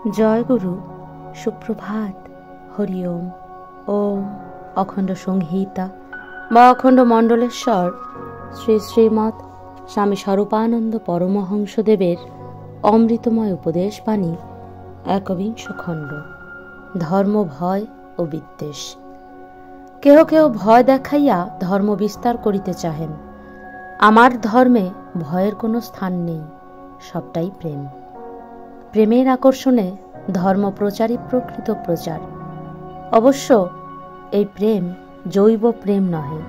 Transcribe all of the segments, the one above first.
জয় গুরু, সুপ্রভাত, হরি ওম। ওম অখণ্ড সংহিতা বা অখণ্ড মণ্ডলেশ্বর শ্রী শ্রীমৎ স্বামী স্বরূপানন্দ পরমহংসদেবের অমৃতময় উপদেশ বাণী, একবিংশ খণ্ড। ধর্ম, ভয় ও বিদ্বেষ। কেহ কেহ ভয় দেখাইয়া ধর্ম বিস্তার করিতে চাহেন। আমার ধর্মে ভয়ের কোনো স্থান নেই, সবটাই প্রেম। প্রেমের আকর্ষণে ধর্ম প্রচারই প্রকৃত প্রচার। অবশ্য এই প্রেম জৈব প্রেম নহে।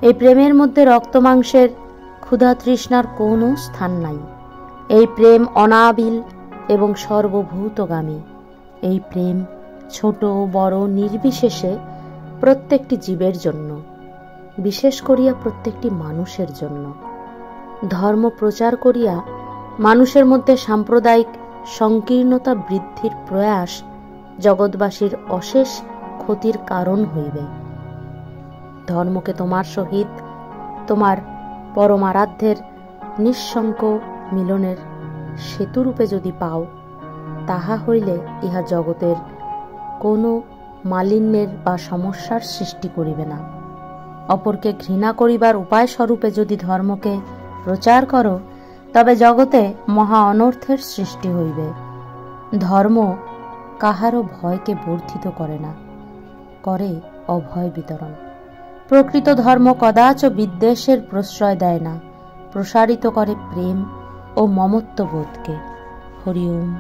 এই প্রেমের মধ্যে রক্তমাংসের ক্ষুধা তৃষ্ণার কোনো স্থান নাই। এই প্রেম অনাবিল এবং সর্বভূতগামী। এই প্রেম ছোট বড় নির্বিশেষে প্রত্যেকটি জীবের জন্য, বিশেষ করিয়া প্রত্যেকটি মানুষের জন্য। ধর্ম প্রচার করিয়া মানুষের মধ্যে সাম্প্রদায়িক সংকীর্ণতা বৃদ্ধির প্রয়াস জগৎবাসীর অশেষ ক্ষতির কারণ হইবে। ধর্মকে তোমার সহিত তোমার পরমারাধ্যের নিঃশঙ্ক মিলনের সেতুরূপে যদি পাও, তাহা হইলে ইহা জগতের কোনো মালিন্যের বা সমস্যার সৃষ্টি করিবে না। অপরকে ঘৃণা করিবার উপায় স্বরূপে যদি ধর্মকে প্রচার করো, তবে জগতে মহা অনর্থের সৃষ্টি হইবে। ধর্ম কাহারও ভয়কে বর্ধিত করে না, করে অভয় বিতরণ। প্রকৃত ধর্ম কদাচ বিদ্বেষের প্রশ্রয় দেয় না, প্রসারিত করে প্রেম ও মমত্ববোধকে। হরি ওম।